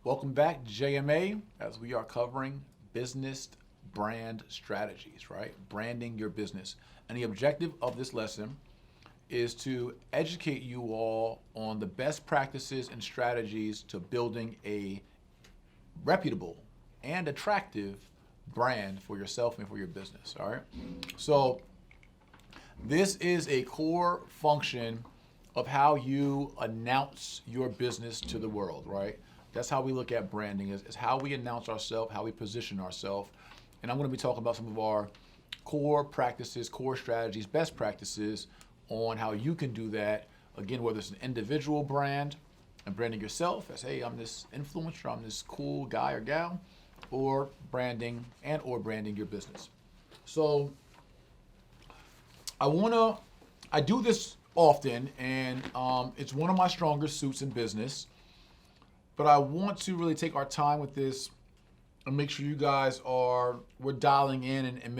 Welcome back, JMA, as we are covering business brand strategies, right? Branding your business. And the objective of this lesson is to educate you all on the best practices and strategies to building a reputable and attractive brand for yourself and for your business, all right? So this is a core function of how you announce your business to the world, right? That's how we look at branding, is how we announce ourselves, how we position ourselves. And I'm going to be talking about some of our core practices, core strategies, best practices on how you can do that. Again, whether it's an individual brand and branding yourself as, hey, I'm this influencer, I'm this cool guy or gal, or branding your business. So I do this often, and it's one of my stronger suits in business. But I want to really take our time with this and make sure you guys we're dialing in and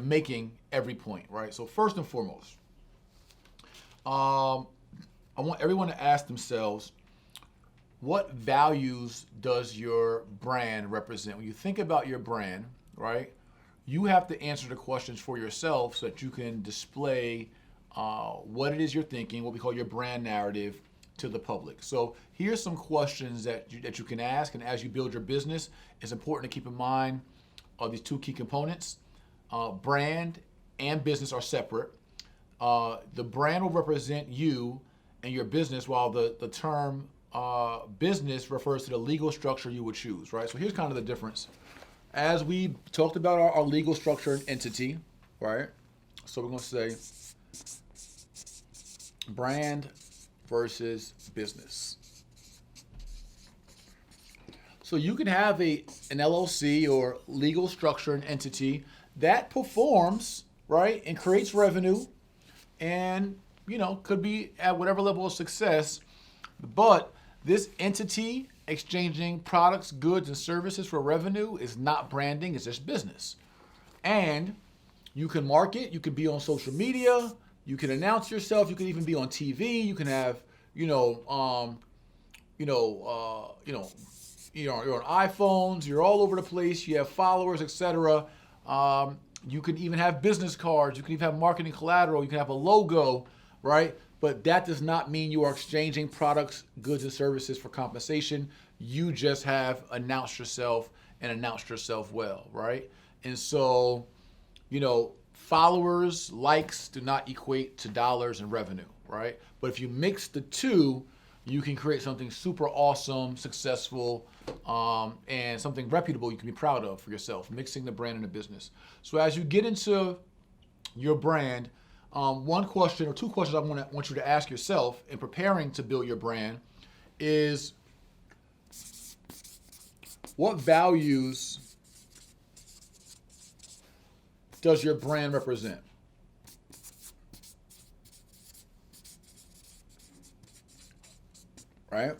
making every point, right? So first and foremost, I want everyone to ask themselves, what values does your brand represent? When you think about your brand, right, you have to answer the questions for yourself so that you can display what it is you're thinking, what we call your brand narrative, to the public. So here's some questions that you can ask, and as you build your business, it's important to keep in mind these two key components. Brand and business are separate. The brand will represent you and your business, while the term business refers to the legal structure you would choose, right? So here's kind of the difference. As we talked about our legal structure and entity, right? So we're going to say brand versus business. So you can have an LLC or legal structure and entity that performs, right, and creates revenue and, could be at whatever level of success, but this entity exchanging products, goods, and services for revenue is not branding, it's just business. And you can market, you can be on social media, you can announce yourself, you can even be on TV, you can have, you're on iPhones, you're all over the place, you have followers, etc. You can even have business cards, you can even have marketing collateral, you can have a logo, right? But that does not mean you are exchanging products, goods, and services for compensation. You just have announced yourself and announced yourself well, right? And so, followers, likes do not equate to dollars and revenue, right? But if you mix the two, you can create something super awesome, successful, and something reputable you can be proud of for yourself, mixing the brand and the business. So as you get into your brand, one question or two questions I want you to ask yourself in preparing to build your brand is, what values does your brand represent? Right?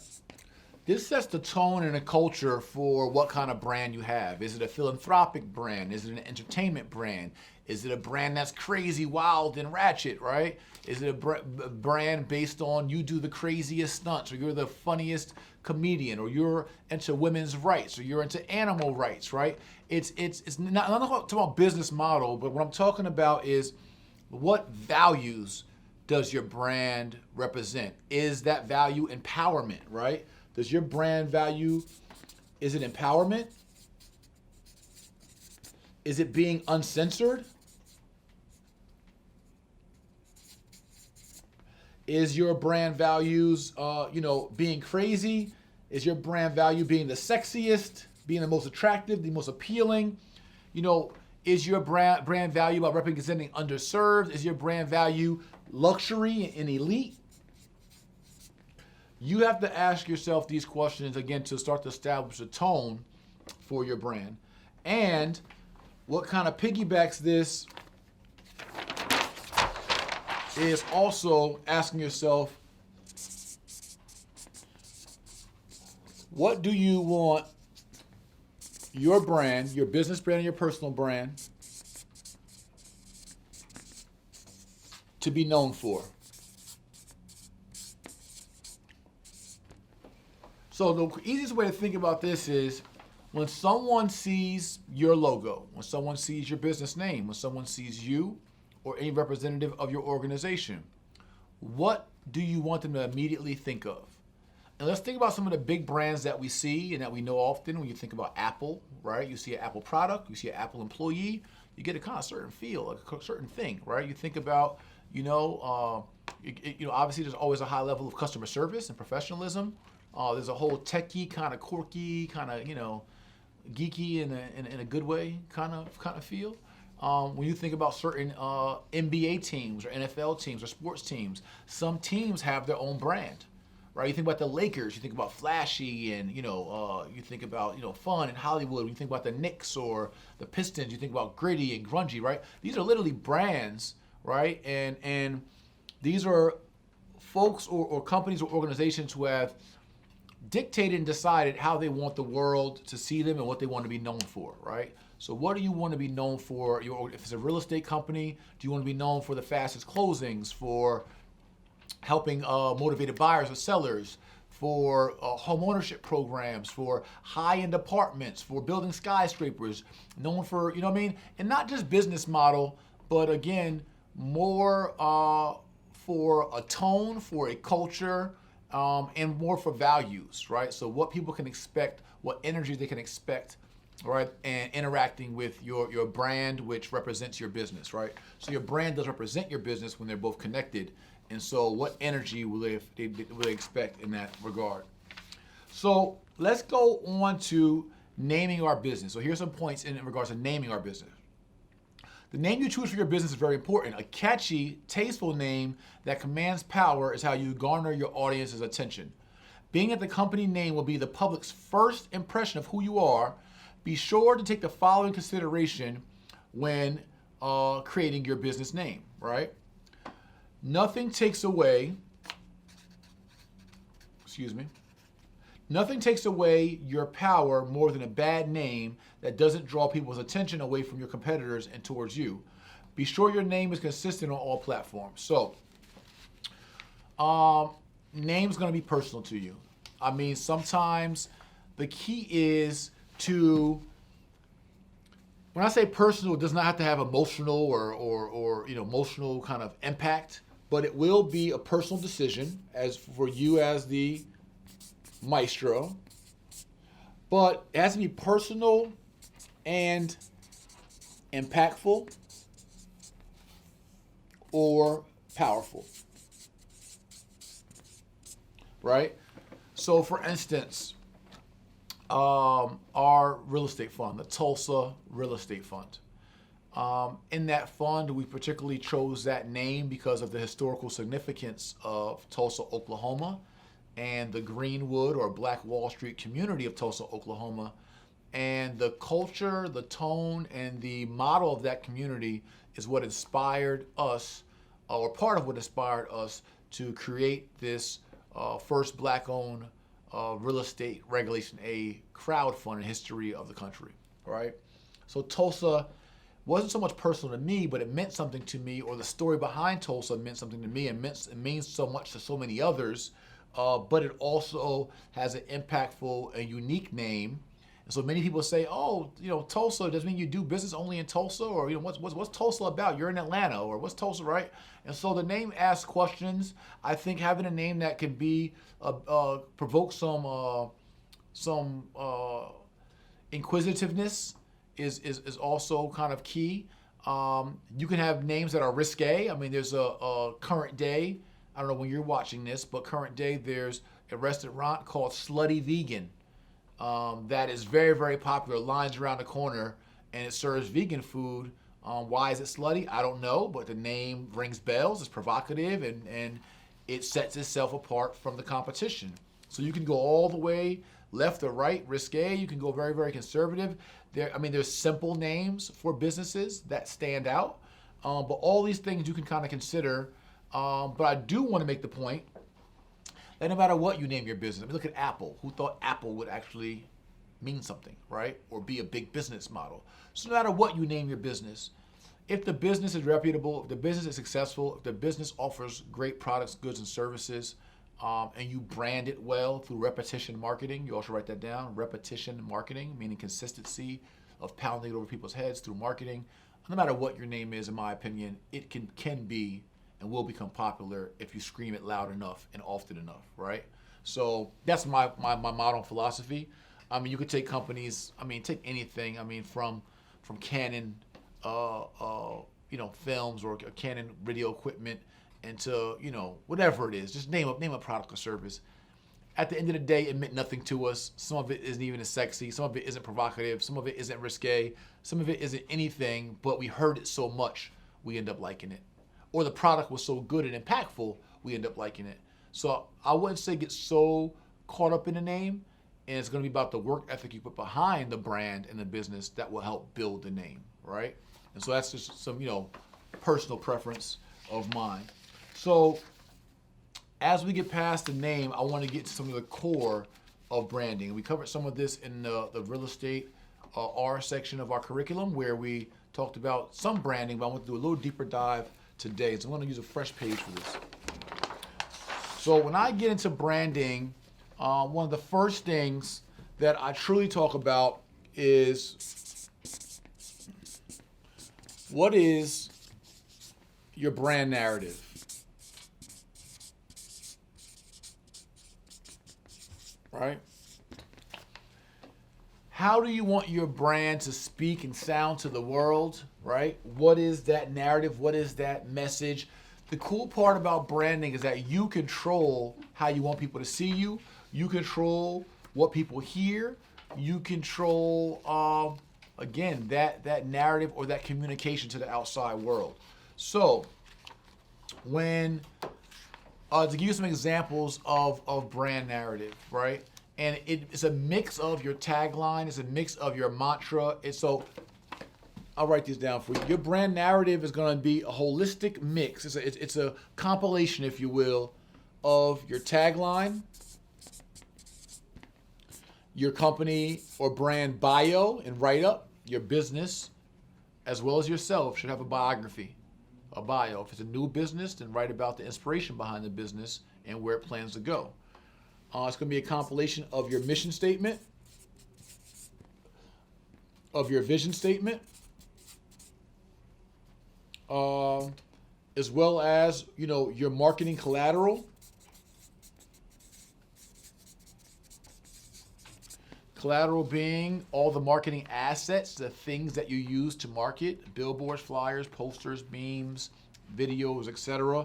This sets the tone and the culture for what kind of brand you have. Is it a philanthropic brand? Is it an entertainment brand? Is it a brand that's crazy, wild, and ratchet, right? Is it a brand based on you do the craziest stunts, or you're the funniest comedian, or you're into women's rights, or you're into animal rights, right? It's not, I'm not talking about business model, but what I'm talking about is, what values does your brand represent? Is that value empowerment, right? Does your brand value, is it empowerment? Is it being uncensored? Is your brand values, being crazy? Is your brand value being the sexiest, being the most attractive, the most appealing? Is your brand value about representing underserved? Is your brand value luxury and elite? You have to ask yourself these questions, again, to start to establish a tone for your brand. And what kind of piggybacks this is also asking yourself, what do you want your brand, your business brand and your personal brand, to be known for? So the easiest way to think about this is when someone sees your logo, when someone sees your business name, when someone sees you or any representative of your organization, what do you want them to immediately think of? And let's think about some of the big brands that we see and that we know often. When you think about Apple, right? You see an Apple product, you see an Apple employee, you get a kind of certain feel, like a certain thing, right? You think about, obviously there's always a high level of customer service and professionalism. There's a whole techie, kind of quirky, kind of, geeky in a good way kind of feel. When you think about certain NBA teams or NFL teams or sports teams, some teams have their own brand, right? You think about the Lakers, you think about flashy and, you think about, fun in Hollywood. When you think about the Knicks or the Pistons, you think about gritty and grungy, right? These are literally brands, right? And these are folks or companies or organizations who have dictated and decided how they want the world to see them and what they want to be known for, right? So what do you want to be known for? If it's a real estate company, do you want to be known for the fastest closings, for helping motivated buyers or sellers, for home ownership programs, for high-end apartments, for building skyscrapers, known for, and not just business model, but again, more for a tone, for a culture, and more for values, right? So what people can expect, what energy they can expect, right? And interacting with your brand, which represents your business, right? So your brand does represent your business when they're both connected. And so what energy will they expect in that regard? So let's go on to naming our business. So here's some points in regards to naming our business. The name you choose for your business is very important. A catchy, tasteful name that commands power is how you garner your audience's attention. Being that the company name will be the public's first impression of who you are, be sure to take the following consideration when creating your business name, right? Nothing takes away your power more than a bad name that doesn't draw people's attention away from your competitors and towards you. Be sure your name is consistent on all platforms. So, name's gonna be personal to you. I mean, sometimes the key is to, when I say personal, it does not have to have emotional or emotional kind of impact, but it will be a personal decision as for you as the maestro. But it has to be personal and impactful or powerful, right? So for instance, our real estate fund, the Tulsa Real Estate Fund. In that fund, we particularly chose that name because of the historical significance of Tulsa, Oklahoma, and the Greenwood or Black Wall Street community of Tulsa, Oklahoma. And the culture, the tone, and the model of that community is what inspired us, or part of what inspired us to create this first Black-owned real estate Regulation A crowd fund in history of the country, right? So Tulsa wasn't so much personal to me, but it meant something to me, or the story behind Tulsa meant something to me, and it means so much to so many others, but it also has an impactful and unique name. And so many people say, oh, Tulsa, does it mean you do business only in Tulsa? Or, what's Tulsa about? You're in Atlanta, or what's Tulsa, right? And so the name asks questions. I think having a name that can be, provoke some inquisitiveness is also kind of key. You can have names that are risque. I mean, there's a current day, I don't know when you're watching this, but current day, there's a restaurant called Slutty Vegan that is very, very popular, lines around the corner, and it serves vegan food. Why is it slutty? I don't know, but the name rings bells, it's provocative, and it sets itself apart from the competition. So you can go all the way left or right, risque. You can go very, very conservative. There's simple names for businesses that stand out, but all these things you can kind of consider. But I do want to make the point that no matter what you name your business, look at Apple. Who thought Apple would actually mean something, right? Or be a big business model. So no matter what you name your business, if the business is reputable, if the business is successful, if the business offers great products, goods, and services, and you brand it well through repetition marketing. You also write that down. Repetition marketing, meaning consistency of pounding it over people's heads through marketing. No matter what your name is, in my opinion, it can be and will become popular if you scream it loud enough and often enough, right? So that's my model philosophy. I mean, you could take companies, take anything. From Canon, films or Canon video equipment into, whatever it is. Just name a product or service. At the end of the day, it meant nothing to us. Some of it isn't even as sexy. Some of it isn't provocative. Some of it isn't risque. Some of it isn't anything, but we heard it so much, we end up liking it. Or the product was so good and impactful, we end up liking it. So I wouldn't say get so caught up in the name, and it's going to be about the work ethic you put behind the brand and the business that will help build the name, right? And so that's just some, personal preference of mine. So as we get past the name, I want to get to some of the core of branding. We covered some of this in the real estate R section of our curriculum, where we talked about some branding, but I want to do a little deeper dive today. So I'm going to use a fresh page for this. So when I get into branding, one of the first things that I truly talk about is, what is your brand narrative? Right? How do you want your brand to speak and sound to the world, right? What is that narrative? What is that message? The cool part about branding is that you control how you want people to see you. You control what people hear. You control, again, that narrative or that communication to the outside world. So when to give you some examples of brand narrative, right? And it's a mix of your tagline, it's a mix of your mantra. I'll write these down for you. Your brand narrative is going to be a holistic mix. It's a compilation, if you will, of your tagline, your company or brand bio and write-up, your business, as well as yourself should have a biography. A bio. If it's a new business, then write about the inspiration behind the business and where it plans to go. It's going to be a compilation of your mission statement, of your vision statement, as well as, your marketing collateral. Collateral being all the marketing assets, the things that you use to market, billboards, flyers, posters, memes, videos, etc.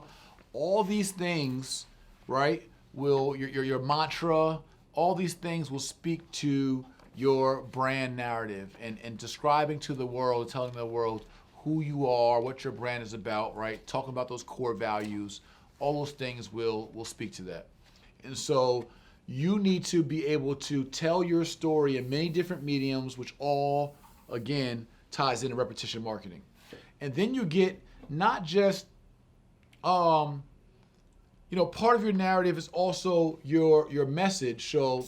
All these things, right, will your mantra, all these things will speak to your brand narrative and describing to the world, telling the world who you are, what your brand is about, right? Talking about those core values, all those things will speak to that. And so you need to be able to tell your story in many different mediums, which all, again, ties into repetition marketing. And then you get not just, part of your narrative is also your message. So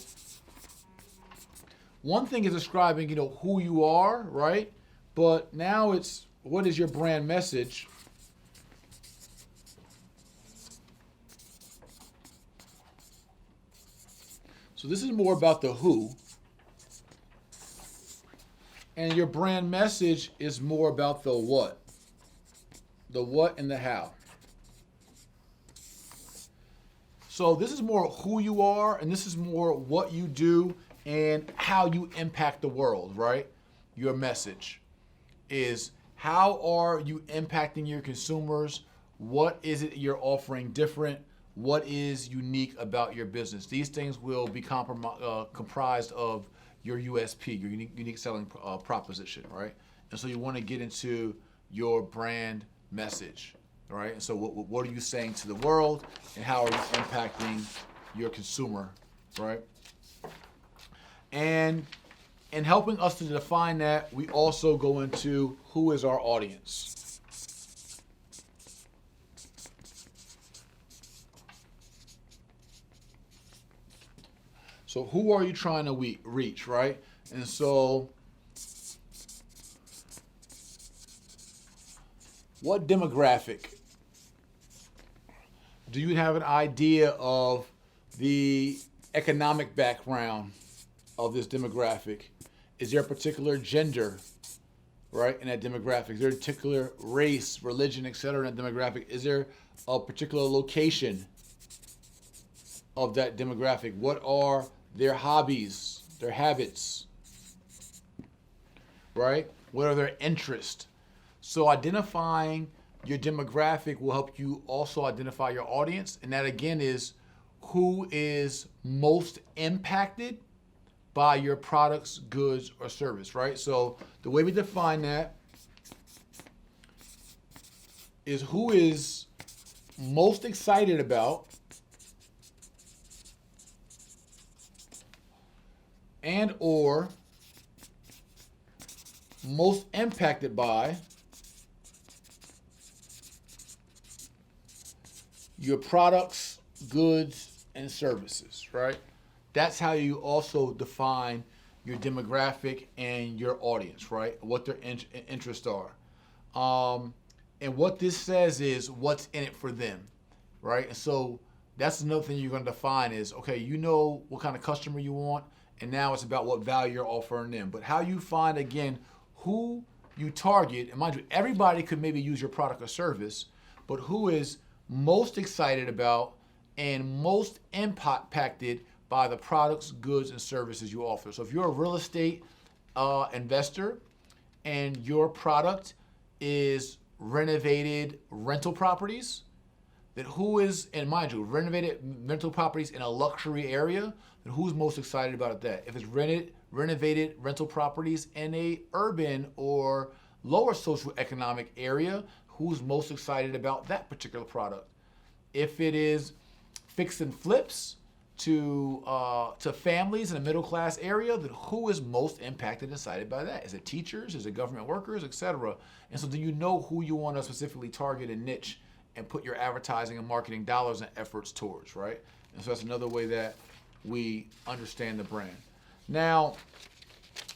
one thing is describing, who you are, right? But now it's, what is your brand message? So this is more about the who. And your brand message is more about the what. The what and the how. So this is more who you are, and this is more what you do and how you impact the world, right? Your message is, how are you impacting your consumers? What is it you're offering different? What is unique about your business? These things will be comprised of your USP, your unique selling proposition, right? And so you want to get into your brand message, right? And so what are you saying to the world, and how are you impacting your consumer, right? And in helping us to define that, we also go into who is our audience. So who are you trying to reach, right? And so what demographic? Do you have an idea of the economic background of this demographic? Is there a particular gender, right, in that demographic? Is there a particular race, religion, etc. in that demographic? Is there a particular location of that demographic? What are their hobbies, their habits, right? What are their interests? So identifying your demographic will help you also identify your audience. And that again is who is most impacted by your products, goods, or service, right? So the way we define that is who is most excited about and or most impacted by your products, goods, and services, right? That's how you also define your demographic and your audience, right? What their interests are. And what this says is what's in it for them, right? And so that's another thing you're going to define is, okay, you know what kind of customer you want, and now it's about what value you're offering them. But how you find, again, who you target, and mind you, everybody could maybe use your product or service, but who is most excited about and most impacted by the products, goods, and services you offer. So if you're a real estate investor and your product is renovated rental properties, then who is, and mind you, renovated rental properties in a luxury area, then who's most excited about that? If it's renovated rental properties in a urban or lower socioeconomic area, who's most excited about that particular product? If it is fix and flips to families in a middle class area, then who is most impacted and excited by that? Is it teachers? Is it government workers, etc.? And so do you know who you want to specifically target and niche and put your advertising and marketing dollars and efforts towards, right? And so that's another way that we understand the brand. Now,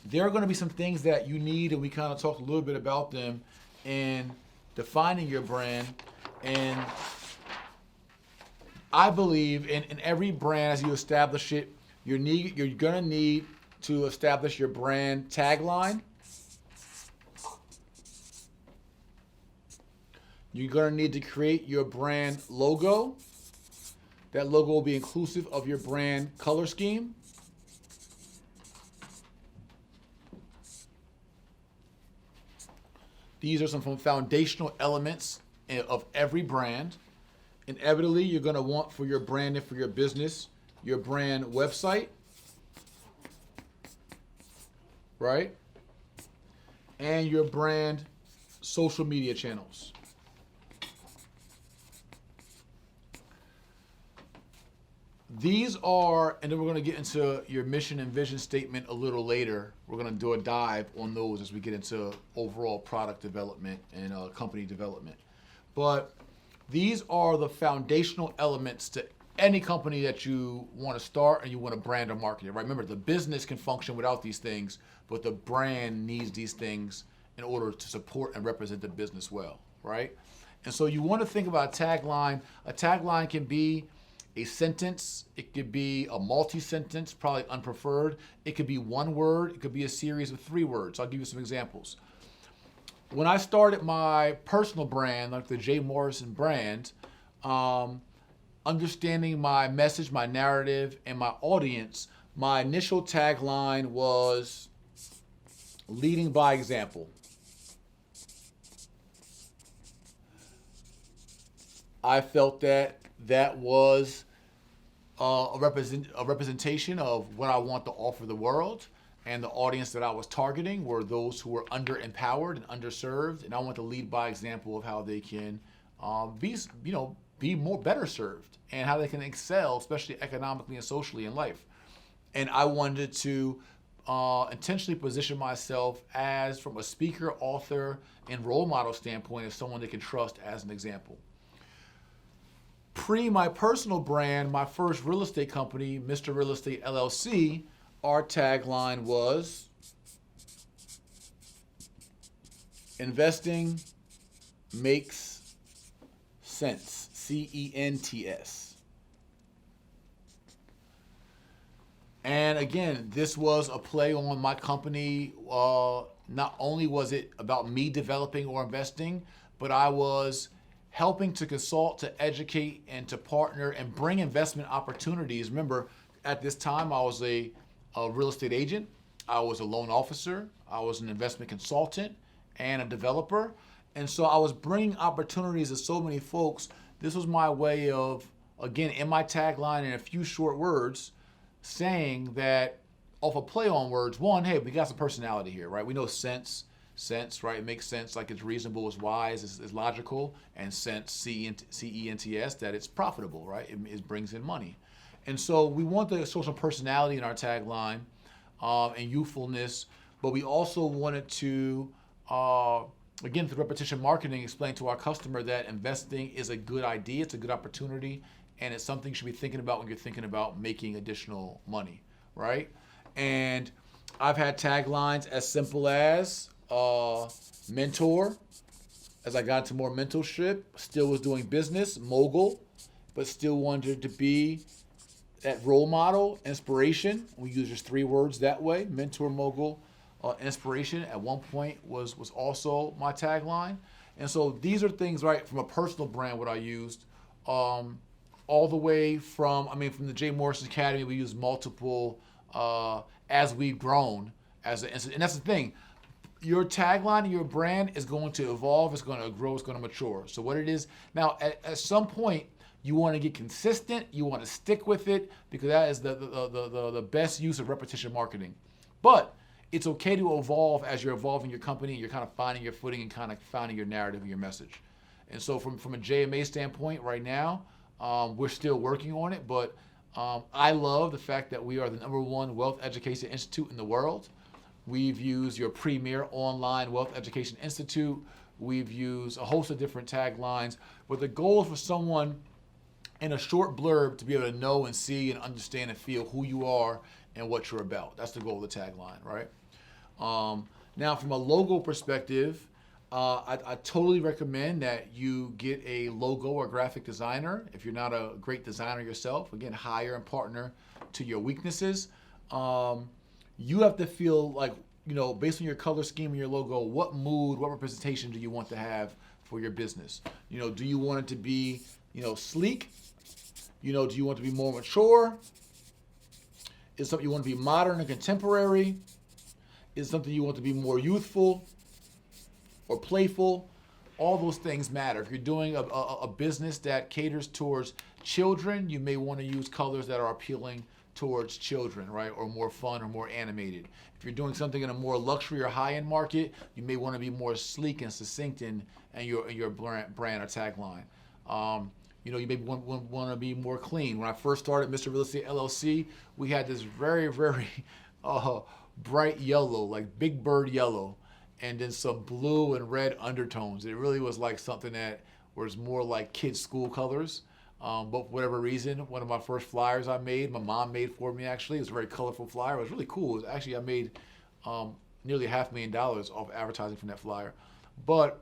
there are going to be some things that you need, and we kind of talked a little bit about them in defining your brand. And I believe in every brand, as you establish it, you're going to need to establish your brand tagline. You're going to need to create your brand logo. That logo will be inclusive of your brand color scheme. These are some foundational elements of every brand. Inevitably, you're going to want for your brand and for your business, your brand website, right? And your brand social media channels. These are, and then we're going to get into your mission and vision statement a little later. We're going to do a dive on those as we get into overall product development and company development. But these are the foundational elements to any company that you want to start and you want to brand or market it, right? Remember, the business can function without these things, but the brand needs these things in order to support and represent the business well, right? And so you want to think about a tagline. A tagline can be a sentence, it could be a multi-sentence, probably unpreferred. It could be one word, it could be a series of 3 words. I'll give you some examples. When I started my personal brand, like the Jay Morrison brand, understanding my message, my narrative, and my audience, my initial tagline was leading by example. I felt that was a representation of what I want to offer the world, and the audience that I was targeting were those who were underempowered and underserved, and I want to lead by example of how they can be more better served and how they can excel, especially economically and socially in life. And I wanted to intentionally position myself as, from a speaker, author, and role model standpoint, as someone they can trust as an example. Pre my personal brand, my first real estate company, Mr. Real Estate LLC, our tagline was investing makes sense, CENTS. And again, this was a play on my company. Not only was it about me developing or investing, but I was helping to consult, to educate, and to partner and bring investment opportunities. Remember, at this time, I was a real estate agent, I was a loan officer, I was an investment consultant, and a developer. And so I was bringing opportunities to so many folks. This was my way of, again, in my tagline, in a few short words, saying that off a play on words, one, hey, we got some personality here, right? We know sense, right? It makes sense, like it's reasonable, it's wise, it's logical, and sense, C-E-N-T-S, that it's profitable, right? It brings in money. And so we want the social personality in our tagline and youthfulness, but we also wanted to, again, through repetition marketing, explain to our customer that investing is a good idea, it's a good opportunity, and it's something you should be thinking about when you're thinking about making additional money, right? And I've had taglines as simple as mentor, as I got into more mentorship, still was doing business, mogul, but still wanted to be that role model, inspiration. We use just 3 words that way, mentor, mogul, inspiration at one point was also my tagline. And so these are things, right, from a personal brand, what I used, all the way from the Jay-Morrison-Academy, we use multiple as we've grown. And that's the thing. Your tagline and your brand is going to evolve, it's going to grow, it's going to mature. So what it is, now at some point, you want to get consistent, you want to stick with it, because that is the best use of repetition marketing. But it's okay to evolve as you're evolving your company, you're kind of finding your footing and kind of finding your narrative and your message. And so from a JMA standpoint right now, we're still working on it, but I love the fact that we are the #1 wealth education institute in the world. We've used your premier online wealth education institute. We've used a host of different taglines, but the goal is for someone in a short blurb to be able to know and see and understand and feel who you are and what you're about. That's the goal of the tagline, right? Now, from a logo perspective, I totally recommend that you get a logo or graphic designer. If you're not a great designer yourself, again, hire and partner to your weaknesses. You have to feel like, based on your color scheme and your logo, what mood, what representation do you want to have for your business? Do you want it to be, sleek? Do you want it to be more mature? Is something you want to be modern and contemporary? Is something you want to be more youthful or playful? All those things matter. If you're doing a business that caters towards children, you may want to use colors that are appealing towards children, right? Or more fun or more animated. If you're doing something in a more luxury or high-end market, you may want to be more sleek and succinct in your brand or tagline. You may want to be more clean. When I first started Mr. Real Estate LLC, we had this very, very bright yellow, like Big Bird yellow, and then some blue and red undertones. It really was like something that was more like kids' school colors. But for whatever reason, one of my first flyers I made, my mom made for me actually. It was a very colorful flyer. It was really cool. I made nearly $500,000 off advertising from that flyer. But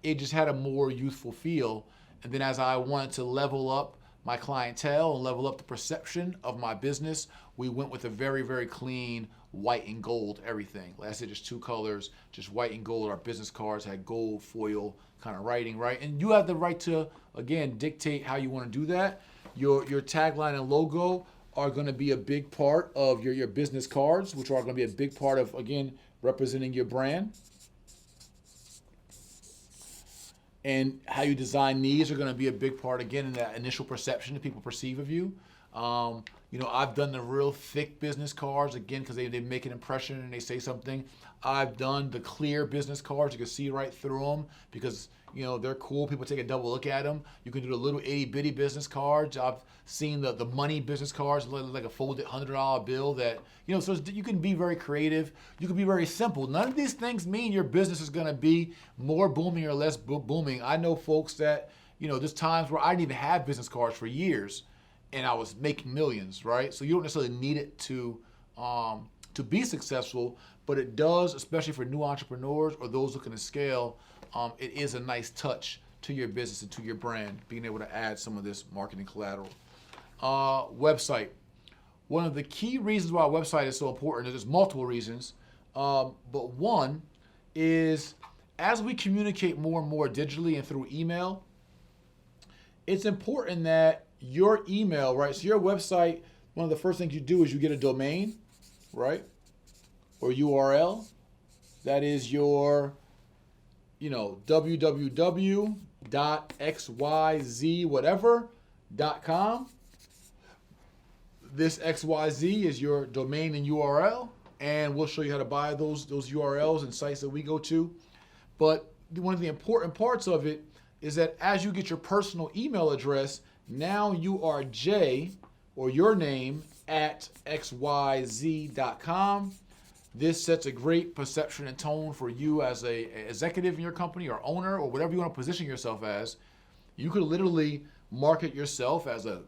it just had a more youthful feel. And then as I wanted to level up my clientele and level up the perception of my business, we went with a very, very clean white and gold everything. Like I said, just 2 colors, just white and gold. Our business cards had gold foil kind of writing, right? And you have the right to, again, dictate how you want to do that. Your tagline and logo are going to be a big part of your business cards, which are going to be a big part of, again, representing your brand. And how you design these are going to be a big part, again, in that initial perception that people perceive of you. I've done the real thick business cards, again, because they make an impression and they say something. I've done the clear business cards. You can see right through them because, they're cool. People take a double look at them. You can do the little itty-bitty business cards. I've seen the money business cards, like a folded $100 bill that, so you can be very creative. You can be very simple. None of these things mean your business is going to be more booming or less booming. I know folks that, there's times where I didn't even have business cards for years and I was making millions, right? So you don't necessarily need it to be successful, but it does, especially for new entrepreneurs or those looking to scale. It is a nice touch to your business and to your brand, being able to add some of this marketing collateral. Website. one of the key reasons why a website is so important, there's multiple reasons, but one is as we communicate more and more digitally and through email, it's important that your email, right? So your website, one of the first things you do is you get a domain, right? Or URL. That is your, www.xyz.com. This XYZ is your domain and URL, and we'll show you how to buy those URLs and sites that we go to. But one of the important parts of it is that as you get your personal email address, now you are Jay, or your name, at xyz.com. This sets a great perception and tone for you as an executive in your company or owner or whatever you want to position yourself as. You could literally market yourself as a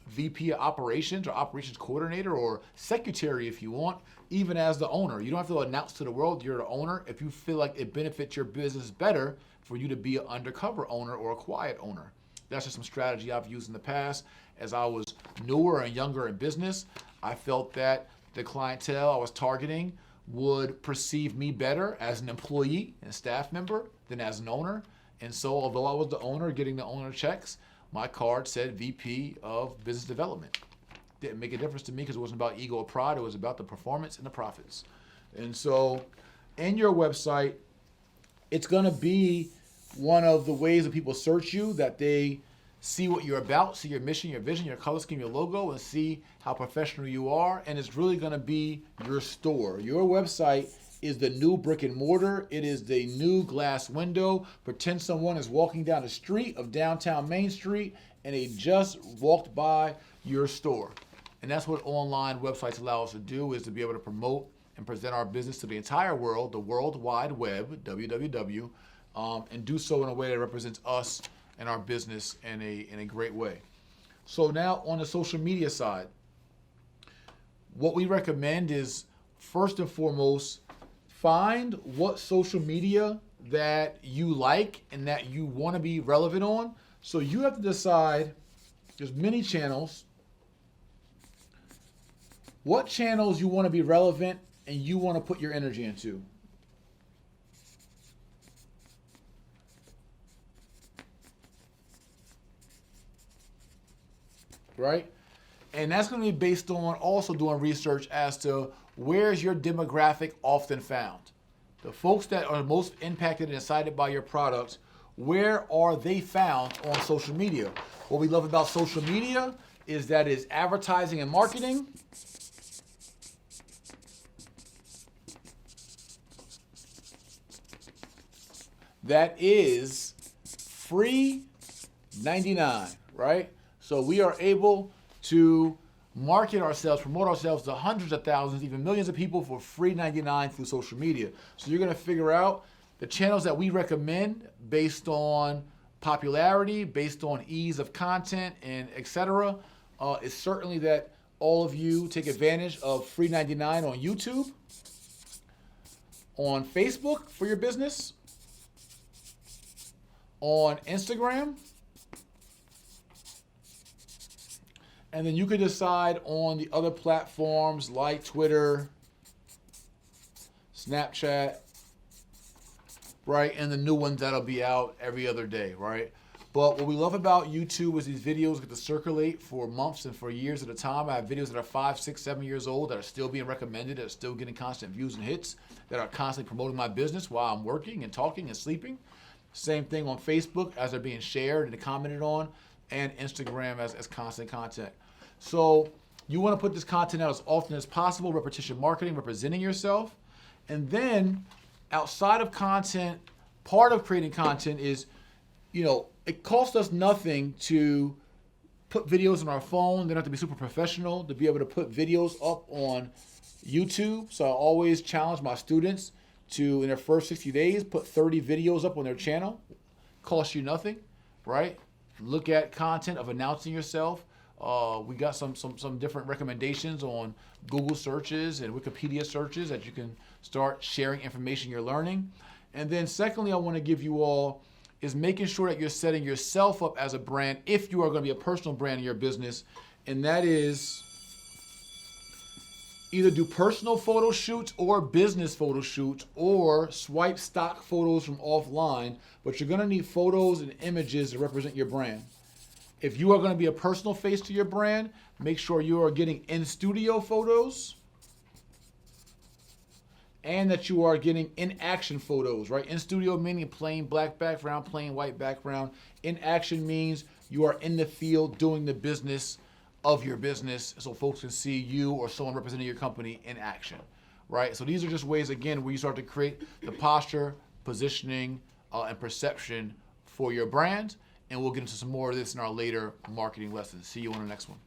VP of operations or operations coordinator or secretary if you want, even as the owner. You don't have to announce to the world you're the owner if you feel like it benefits your business better for you to be an undercover owner or a quiet owner. That's just some strategy I've used in the past. As I was newer and younger in business, I felt that the clientele I was targeting would perceive me better as an employee and staff member than as an owner. And so although I was the owner getting the owner checks, my card said VP of Business Development. Didn't make a difference to me because it wasn't about ego or pride. It was about the performance and the profits. And so in your website, it's going to be one of the ways that people search you, that they see what you're about, see your mission, your vision, your color scheme, your logo, and see how professional you are. And it's really going to be your store. Your website is the new brick and mortar. It is the new glass window. Pretend someone is walking down the street of downtown Main Street and they just walked by your store. And that's what online websites allow us to do, is to be able to promote and present our business to the entire world, the World Wide Web, www, and do so in a way that represents us and our business in a great way. So now on the social media side, what we recommend is, first and foremost, find what social media that you like and that you want to be relevant on. So you have to decide, there's many channels, what channels you want to be relevant and you want to put your energy into. Right? And that's going to be based on also doing research as to where's your demographic often found. The folks that are most impacted and excited by your products, where are they found on social media? What we love about social media is that it's advertising and marketing. That is free 99, right? So we are able to market ourselves, promote ourselves to hundreds of thousands, even millions of people for free 99 through social media. So you're going to figure out the channels that we recommend based on popularity, based on ease of content, and etc. Is certainly that all of you take advantage of free 99 on YouTube, on Facebook for your business, on Instagram, and then you can decide on the other platforms like Twitter, Snapchat, right? And the new ones that'll be out every other day, right? But what we love about YouTube is these videos get to circulate for months and for years at a time. I have videos that are 5, 6, 7 years old that are still being recommended, that are still getting constant views and hits, that are constantly promoting my business while I'm working and talking and sleeping. Same thing on Facebook as they're being shared and commented on, and Instagram as constant content. So you want to put this content out as often as possible, repetition marketing, representing yourself. And then outside of content, part of creating content is, it costs us nothing to put videos on our phone. They don't have to be super professional to be able to put videos up on YouTube. So I always challenge my students to, in their first 60 days, put 30 videos up on their channel. Costs you nothing, right? Look at content of announcing yourself. We got some different recommendations on Google searches and Wikipedia searches that you can start sharing information you're learning. And then secondly, I want to give you all is making sure that you're setting yourself up as a brand if you are going to be a personal brand in your business. And that is either do personal photo shoots or business photo shoots or swipe stock photos from offline, but you're gonna need photos and images to represent your brand. If you are gonna be a personal face to your brand, make sure you are getting in-studio photos and that you are getting in-action photos, right? In-studio meaning plain black background, plain white background. In-action means you are in the field doing the business of your business so folks can see you or someone representing your company in action, right? So these are just ways, again, where you start to create the posture, positioning, and perception for your brand. And we'll get into some more of this in our later marketing lessons. See you on the next one.